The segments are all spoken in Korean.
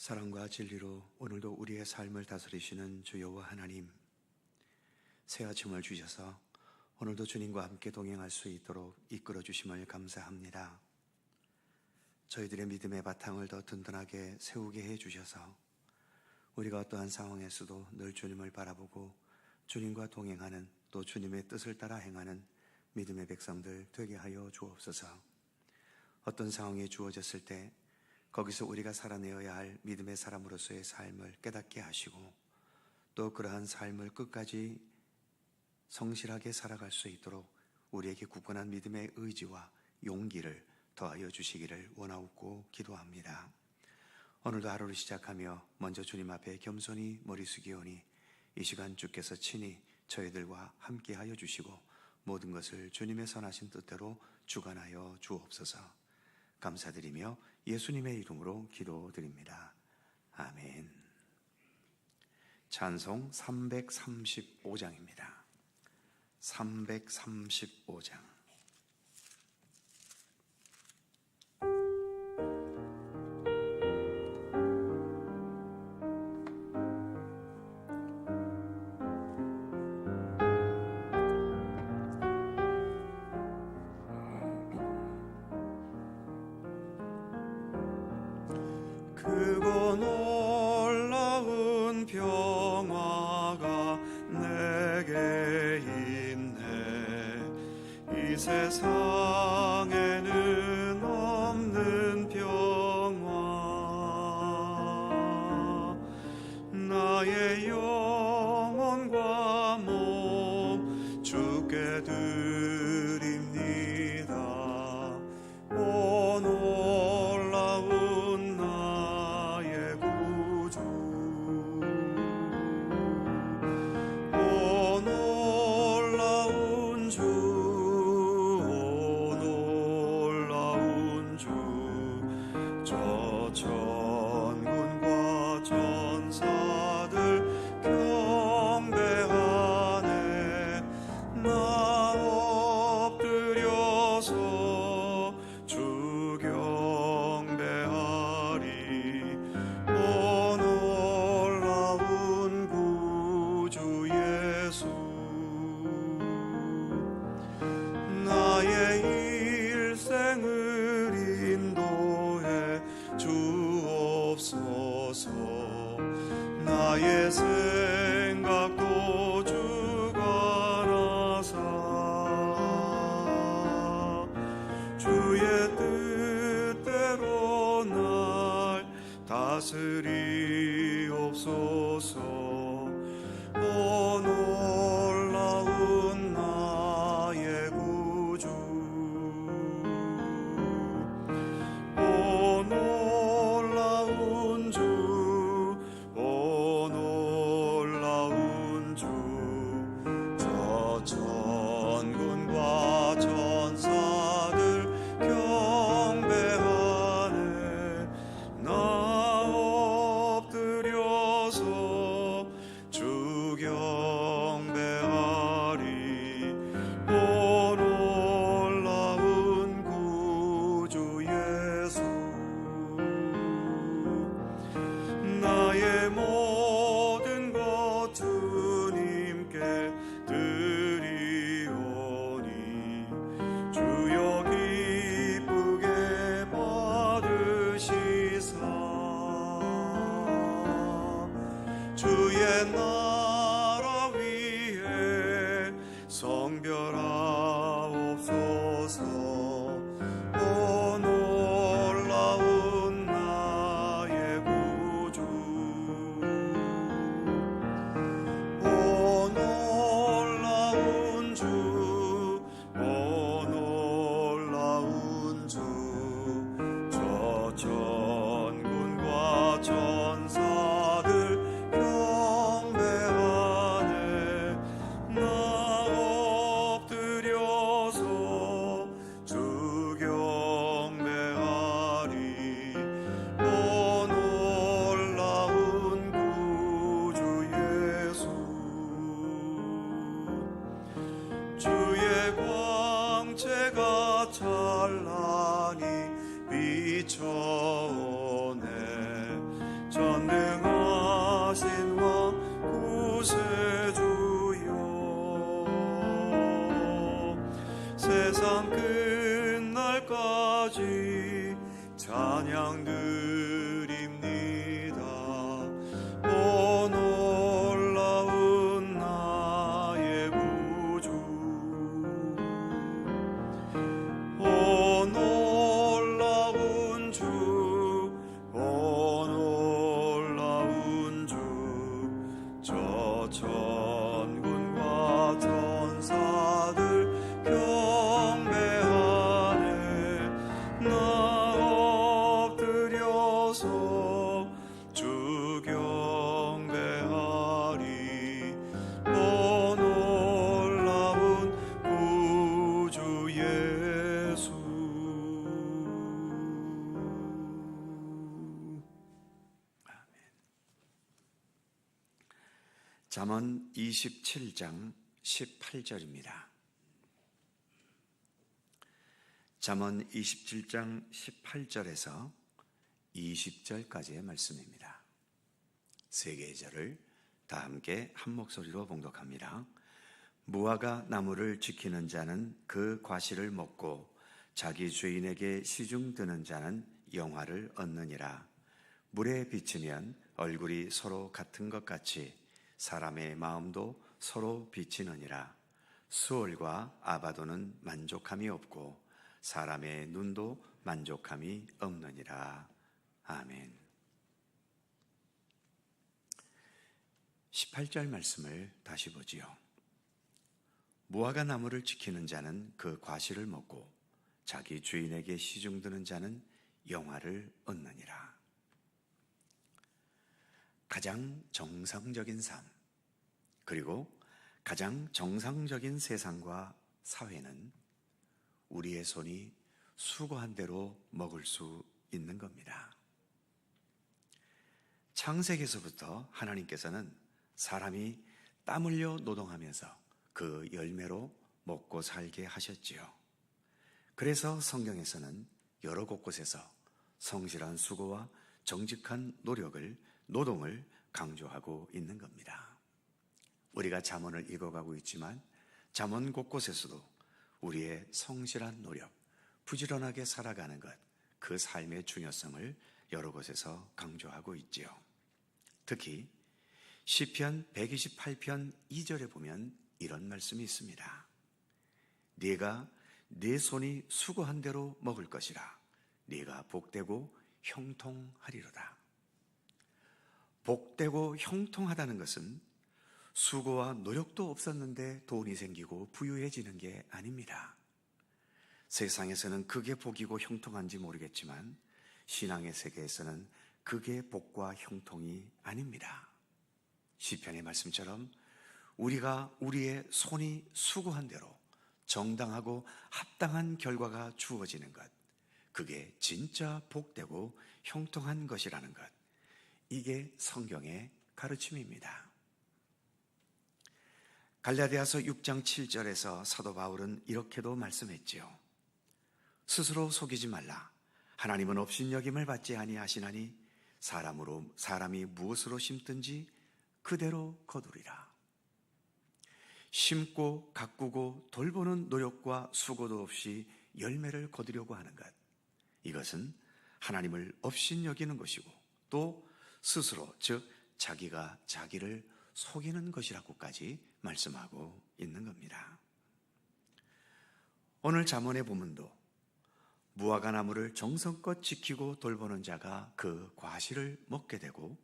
사랑과 진리로 오늘도 우리의 삶을 다스리시는 주 여호와 하나님, 새 아침을 주셔서 오늘도 주님과 함께 동행할 수 있도록 이끌어 주심을 감사합니다. 저희들의 믿음의 바탕을 더 든든하게 세우게 해 주셔서 우리가 어떠한 상황에서도 늘 주님을 바라보고 주님과 동행하는, 또 주님의 뜻을 따라 행하는 믿음의 백성들 되게 하여 주옵소서. 어떤 상황이 주어졌을 때 거기서 우리가 살아내어야 할 믿음의 사람으로서의 삶을 깨닫게 하시고, 또 그러한 삶을 끝까지 성실하게 살아갈 수 있도록 우리에게 굳건한 믿음의 의지와 용기를 더하여 주시기를 원하옵고 기도합니다. 오늘도 하루를 시작하며 먼저 주님 앞에 겸손히 머리 숙이오니 이 시간 주께서 친히 저희들과 함께하여 주시고 모든 것을 주님의 선하신 뜻대로 주관하여 주옵소서. 감사드리며 예수님의 이름으로 기도드립니다. 아멘. 찬송 335장입니다. 335장. 크고 놀라운 평화가 내게 있네. 이 세상에는 없는 평화. 나의 영혼과 몸 주께 드립니다. 오 놀라운 나의 구주, 오 놀라운 주, 오 놀라운 주. 저 천군과 천사들 경배하네. 나 엎드려서 주 경배하리. 오 놀라운 구주 예수. 나의 일생을 인도해 주옵소서. 나의 생각도 주관하사 주의 뜻대로 날 다스리옵소서. 오 놀라운 나의 구주, 오 놀라운 주, 오 놀라운 주. 저 천군과 천사들 경배하네. 나 엎드려서 주 경배하리. 오 놀라운 구주 예수. 나의 모든 것 주님께 드리오니 주여 기쁘게 받으시사 주의 나라 위에 성별하옵소서. 오 놀라운 나의 구주, 오 놀라운 주, 오 놀라운 주. 저 천군과 천사들 경배하네. 나 엎드려서 주 경배하리. 오 놀라운 구주 예수. 주의 광채가 찬란히 비춰오네. 저 전능하신 왕 구세주여 세상 끝날까지 찬양 드립니다. 오 놀라운 나의 구주 오 놀라운 주 오 놀라운 주 저 천군과 천사들 경배하네 나 엎드려서 주 경배하리 오 놀라운 구주 예수. 잠언 27장 18절입니다. 잠언 27장 18절에서 20절까지의 말씀입니다. 세 개의 절을 다 함께 한 목소리로 봉독합니다. 무화과 나무를 지키는 자는 그 과실을 먹고 자기 주인에게 시중 드는 자는 영화를 얻느니라. 물에 비치면 얼굴이 서로 같은 것 같이 사람의 마음도 서로 비치느니라. 수월과 아바도는 만족함이 없고 사람의 눈도 만족함이 없느니라. 아멘. 18절 말씀을 다시 보지요. 무화과 나무를 지키는 자는 그 과실을 먹고 자기 주인에게 시중드는 자는 영화를 얻느니라. 가장 정상적인 삶, 그리고 가장 정상적인 세상과 사회는 우리의 손이 수고한 대로 먹을 수 있는 겁니다. 창세기에서부터 하나님께서는 사람이 땀 흘려 노동하면서 그 열매로 먹고 살게 하셨지요. 그래서 성경에서는 여러 곳곳에서 성실한 수고와 정직한 노동을 강조하고 있는 겁니다. 우리가 잠언을 읽어가고 있지만 잠언 곳곳에서도 우리의 성실한 노력, 부지런하게 살아가는 것, 그 삶의 중요성을 여러 곳에서 강조하고 있지요. 특히 시편 128편 2절에 보면 이런 말씀이 있습니다. 네가 네 손이 수고한 대로 먹을 것이라. 네가 복되고 형통하리로다. 복되고 형통하다는 것은 수고와 노력도 없었는데 돈이 생기고 부유해지는 게 아닙니다. 세상에서는 그게 복이고 형통한지 모르겠지만 신앙의 세계에서는 그게 복과 형통이 아닙니다. 시편의 말씀처럼 우리가 우리의 손이 수고한 대로 정당하고 합당한 결과가 주어지는 것, 그게 진짜 복되고 형통한 것이라는 것, 이게 성경의 가르침입니다. 갈라디아서 6장 7절에서 사도 바울은 이렇게도 말씀했지요. 스스로 속이지 말라. 하나님은 업신여김을 받지 아니하시나니 사람이 무엇으로 심든지 그대로 거두리라. 심고 가꾸고 돌보는 노력과 수고도 없이 열매를 거두려고 하는 것, 이것은 하나님을 업신여기는 것이고 또 스스로, 즉 자기가 자기를 속이는 것이라고까지 말씀하고 있는 겁니다. 오늘 잠언의 본문도 무화과 나무를 정성껏 지키고 돌보는 자가 그 과실을 먹게 되고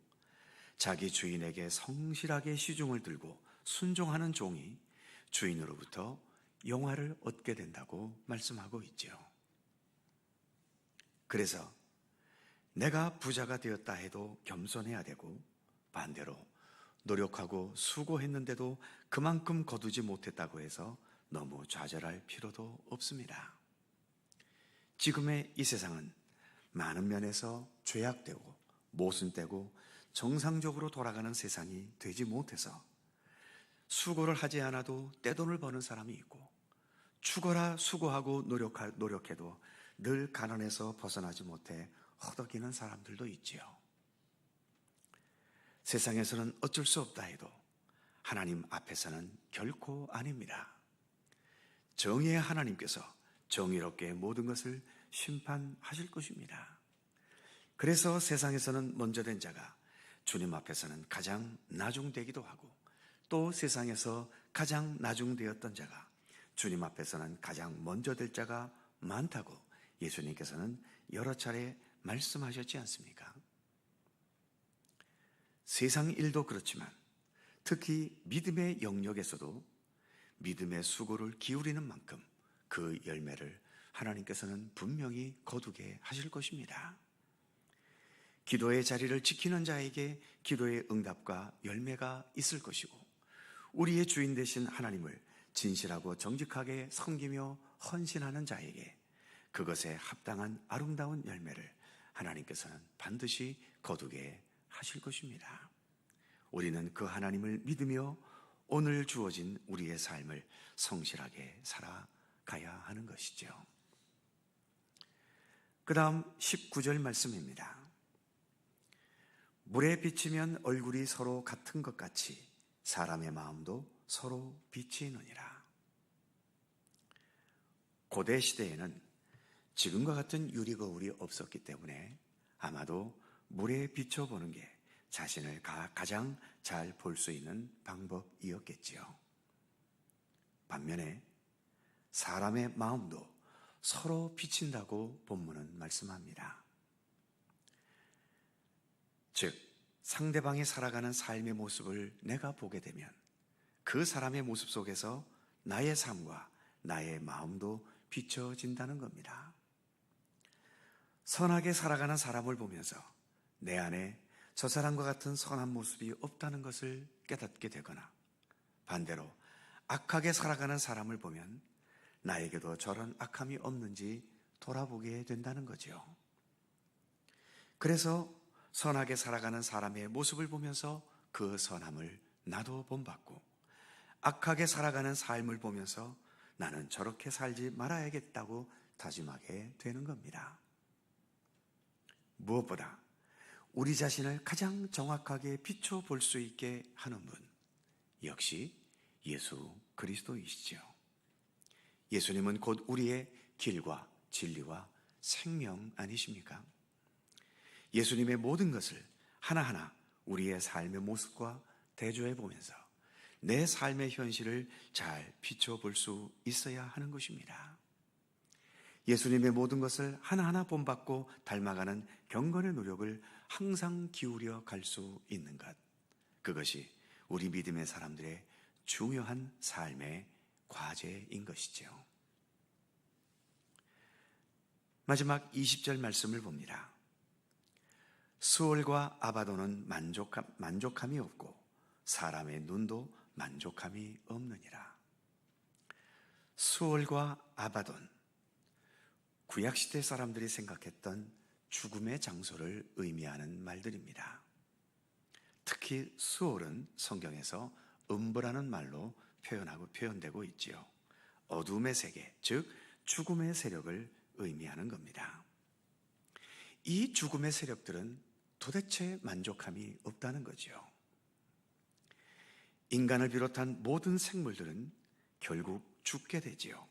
자기 주인에게 성실하게 시중을 들고 순종하는 종이 주인으로부터 영화를 얻게 된다고 말씀하고 있죠. 그래서 내가 부자가 되었다 해도 겸손해야 되고 반대로 노력하고 수고했는데도 그만큼 거두지 못했다고 해서 너무 좌절할 필요도 없습니다. 지금의 이 세상은 많은 면에서 죄악되고 모순되고 정상적으로 돌아가는 세상이 되지 못해서 수고를 하지 않아도 떼돈을 버는 사람이 있고 죽어라 수고하고 노력해도 늘 가난에서 벗어나지 못해 허덕이는 사람들도 있지요. 세상에서는 어쩔 수 없다 해도 하나님 앞에서는 결코 아닙니다. 정의의 하나님께서 정의롭게 모든 것을 심판하실 것입니다. 그래서 세상에서는 먼저 된 자가 주님 앞에서는 가장 나중되기도 하고, 또 세상에서 가장 나중되었던 자가 주님 앞에서는 가장 먼저 될 자가 많다고 예수님께서는 여러 차례 말씀하셨지 않습니까? 세상 일도 그렇지만 특히 믿음의 영역에서도 믿음의 수고를 기울이는 만큼 그 열매를 하나님께서는 분명히 거두게 하실 것입니다. 기도의 자리를 지키는 자에게 기도의 응답과 열매가 있을 것이고, 우리의 주인 되신 하나님을 진실하고 정직하게 섬기며 헌신하는 자에게 그것에 합당한 아름다운 열매를 하나님께서는 반드시 거두게 하실 것입니다. 우리는 그 하나님을 믿으며 오늘 주어진 우리의 삶을 성실하게 살아가야 하는 것이죠. 그 다음 19절 말씀입니다. 물에 비치면 얼굴이 서로 같은 것 같이 사람의 마음도 서로 비치느니라. 고대 시대에는 지금과 같은 유리거울이 없었기 때문에 아마도 물에 비춰보는 게 자신을 가장 잘 볼 수 있는 방법이었겠지요. 반면에 사람의 마음도 서로 비친다고 본문은 말씀합니다. 즉, 상대방이 살아가는 삶의 모습을 내가 보게 되면 그 사람의 모습 속에서 나의 삶과 나의 마음도 비춰진다는 겁니다. 선하게 살아가는 사람을 보면서 내 안에 저 사람과 같은 선한 모습이 없다는 것을 깨닫게 되거나, 반대로 악하게 살아가는 사람을 보면 나에게도 저런 악함이 없는지 돌아보게 된다는 거죠. 그래서 선하게 살아가는 사람의 모습을 보면서 그 선함을 나도 본받고, 악하게 살아가는 삶을 보면서 나는 저렇게 살지 말아야겠다고 다짐하게 되는 겁니다. 무엇보다 우리 자신을 가장 정확하게 비춰볼 수 있게 하는 분, 역시 예수 그리스도이시죠. 예수님은 곧 우리의 길과 진리와 생명 아니십니까? 예수님의 모든 것을 하나하나 우리의 삶의 모습과 대조해 보면서 내 삶의 현실을 잘 비춰볼 수 있어야 하는 것입니다. 예수님의 모든 것을 하나하나 본받고 닮아가는 경건의 노력을 항상 기울여 갈 수 있는 것, 그것이 우리 믿음의 사람들의 중요한 삶의 과제인 것이죠. 마지막 20절 말씀을 봅니다. 수월과 아바돈은 만족함이 없고 사람의 눈도 만족함이 없느니라. 수월과 아바돈, 구약시대 사람들이 생각했던 죽음의 장소를 의미하는 말들입니다. 특히 수월은 성경에서 음부라는 말로 표현되고 있지요. 어둠의 세계, 즉 죽음의 세력을 의미하는 겁니다. 이 죽음의 세력들은 도대체 만족함이 없다는 거죠. 인간을 비롯한 모든 생물들은 결국 죽게 되지요.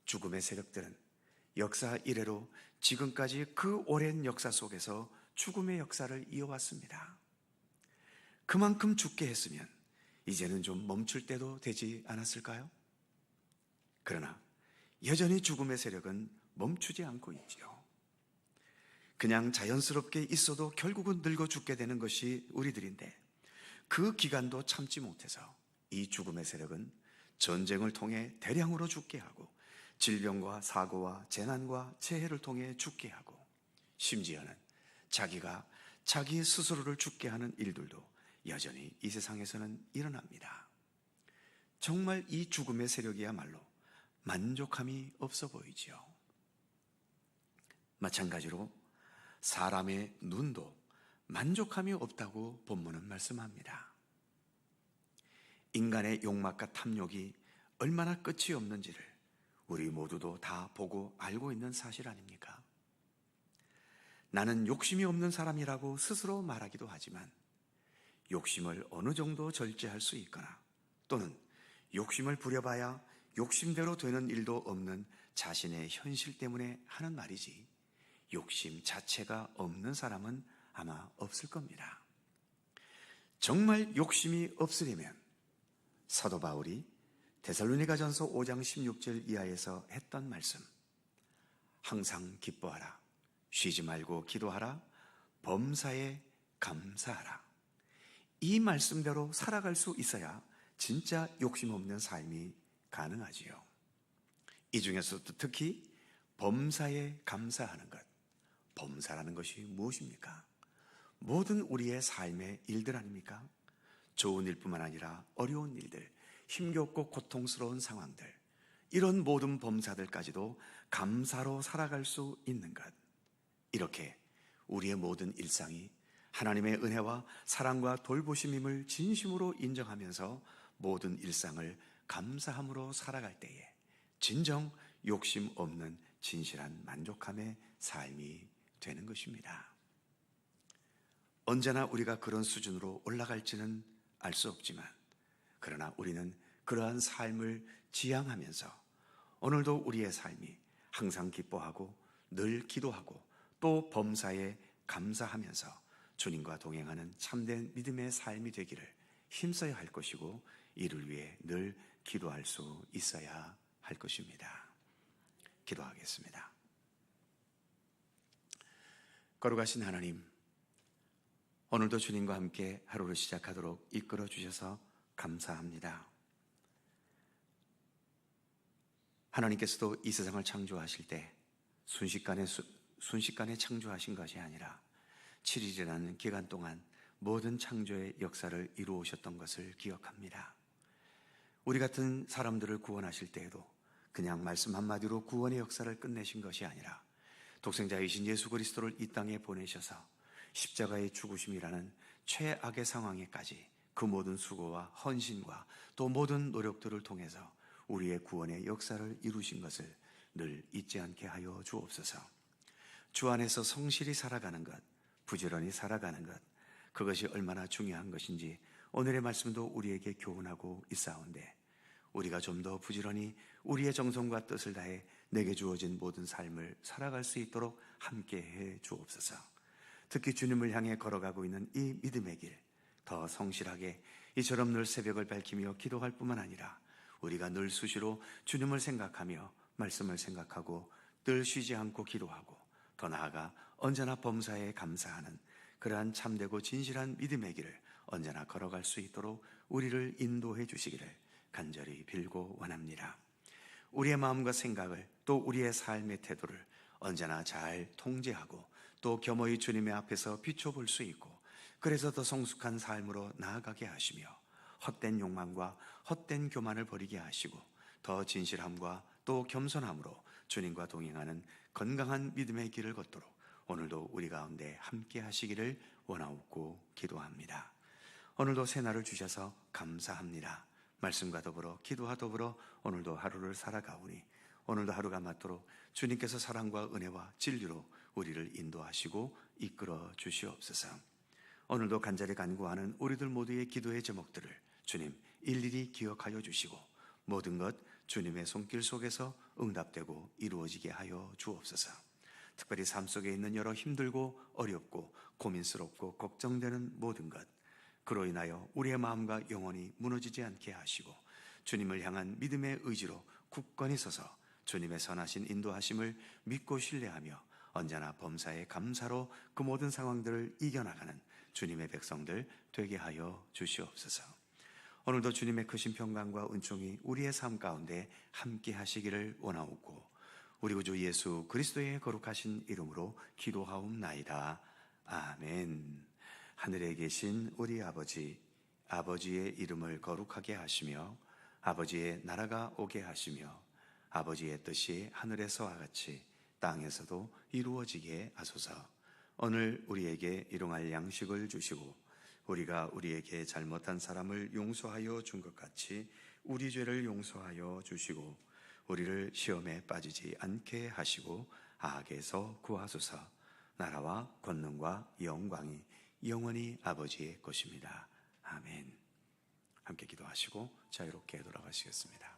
죽음의 세력들은 역사 이래로 지금까지 그 오랜 역사 속에서 죽음의 역사를 이어왔습니다. 그만큼 죽게 했으면 이제는 좀 멈출 때도 되지 않았을까요? 그러나 여전히 죽음의 세력은 멈추지 않고 있지요. 그냥 자연스럽게 있어도 결국은 늙어 죽게 되는 것이 우리들인데, 그 기간도 참지 못해서 이 죽음의 세력은 전쟁을 통해 대량으로 죽게 하고, 질병과 사고와 재난과 재해를 통해 죽게 하고, 심지어는 자기가 자기 스스로를 죽게 하는 일들도 여전히 이 세상에서는 일어납니다. 정말 이 죽음의 세력이야말로 만족함이 없어 보이지요. 마찬가지로 사람의 눈도 만족함이 없다고 본문은 말씀합니다. 인간의 욕망과 탐욕이 얼마나 끝이 없는지를 우리 모두도 다 보고 알고 있는 사실 아닙니까? 나는 욕심이 없는 사람이라고 스스로 말하기도 하지만 욕심을 어느 정도 절제할 수 있거나 또는 욕심을 부려봐야 욕심대로 되는 일도 없는 자신의 현실 때문에 하는 말이지 욕심 자체가 없는 사람은 아마 없을 겁니다. 정말 욕심이 없으려면 사도 바울이 데살로니가전서 5장 16절 이하에서 했던 말씀, 항상 기뻐하라, 쉬지 말고 기도하라, 범사에 감사하라, 이 말씀대로 살아갈 수 있어야 진짜 욕심 없는 삶이 가능하지요. 이 중에서도 특히 범사에 감사하는 것, 범사라는 것이 무엇입니까? 모든 우리의 삶의 일들 아닙니까? 좋은 일뿐만 아니라 어려운 일들, 힘겹고 고통스러운 상황들, 이런 모든 범사들까지도 감사로 살아갈 수 있는 것, 이렇게 우리의 모든 일상이 하나님의 은혜와 사랑과 돌보심임을 진심으로 인정하면서 모든 일상을 감사함으로 살아갈 때에 진정 욕심 없는 진실한 만족함의 삶이 되는 것입니다. 언제나 우리가 그런 수준으로 올라갈지는 알 수 없지만 그러나 우리는 그러한 삶을 지향하면서 오늘도 우리의 삶이 항상 기뻐하고 늘 기도하고 또 범사에 감사하면서 주님과 동행하는 참된 믿음의 삶이 되기를 힘써야 할 것이고 이를 위해 늘 기도할 수 있어야 할 것입니다. 기도하겠습니다. 거룩하신 하나님, 오늘도 주님과 함께 하루를 시작하도록 이끌어 주셔서 감사합니다. 하나님께서도 이 세상을 창조하실 때 순식간에 창조하신 것이 아니라 7일이라는 기간 동안 모든 창조의 역사를 이루오셨던 것을 기억합니다. 우리 같은 사람들을 구원하실 때에도 그냥 말씀 한마디로 구원의 역사를 끝내신 것이 아니라 독생자이신 예수 그리스도를 이 땅에 보내셔서 십자가의 죽으심이라는 최악의 상황에까지 그 모든 수고와 헌신과 또 모든 노력들을 통해서 우리의 구원의 역사를 이루신 것을 늘 잊지 않게 하여 주옵소서. 주 안에서 성실히 살아가는 것, 부지런히 살아가는 것, 그것이 얼마나 중요한 것인지 오늘의 말씀도 우리에게 교훈하고 있사온데 우리가 좀 더 부지런히 우리의 정성과 뜻을 다해 내게 주어진 모든 삶을 살아갈 수 있도록 함께해 주옵소서. 특히 주님을 향해 걸어가고 있는 이 믿음의 길, 더 성실하게 이처럼 늘 새벽을 밝히며 기도할 뿐만 아니라 우리가 늘 수시로 주님을 생각하며 말씀을 생각하고 늘 쉬지 않고 기도하고 더 나아가 언제나 범사에 감사하는 그러한 참되고 진실한 믿음의 길을 언제나 걸어갈 수 있도록 우리를 인도해 주시기를 간절히 빌고 원합니다. 우리의 마음과 생각을 또 우리의 삶의 태도를 언제나 잘 통제하고 또 겸허히 주님의 앞에서 비춰볼 수 있고 그래서 더 성숙한 삶으로 나아가게 하시며 헛된 욕망과 헛된 교만을 버리게 하시고 더 진실함과 또 겸손함으로 주님과 동행하는 건강한 믿음의 길을 걷도록 오늘도 우리 가운데 함께 하시기를 원하옵고 기도합니다. 오늘도 새날을 주셔서 감사합니다. 말씀과 더불어 기도와 더불어 오늘도 하루를 살아가오니 오늘도 하루가 맞도록 주님께서 사랑과 은혜와 진리로 우리를 인도하시고 이끌어 주시옵소서. 오늘도 간절히 간구하는 우리들 모두의 기도의 제목들을 주님 일일이 기억하여 주시고 모든 것 주님의 손길 속에서 응답되고 이루어지게 하여 주옵소서. 특별히 삶 속에 있는 여러 힘들고 어렵고 고민스럽고 걱정되는 모든 것, 그로 인하여 우리의 마음과 영혼이 무너지지 않게 하시고 주님을 향한 믿음의 의지로 굳건히 서서 주님의 선하신 인도하심을 믿고 신뢰하며 언제나 범사에 감사로 그 모든 상황들을 이겨나가는 주님의 백성들 되게 하여 주시옵소서. 오늘도 주님의 크신 평강과 은총이 우리의 삶 가운데 함께 하시기를 원하옵고 우리 구주 예수 그리스도의 거룩하신 이름으로 기도하옵나이다. 아멘. 하늘에 계신 우리 아버지, 아버지의 이름을 거룩하게 하시며 아버지의 나라가 오게 하시며 아버지의 뜻이 하늘에서와 같이 땅에서도 이루어지게 하소서. 오늘 우리에게 일용할 양식을 주시고 우리가 우리에게 잘못한 사람을 용서하여 준 것 같이 우리 죄를 용서하여 주시고 우리를 시험에 빠지지 않게 하시고 악에서 구하소서. 나라와 권능과 영광이 영원히 아버지의 것입니다. 아멘. 함께 기도하시고 자유롭게 돌아가시겠습니다.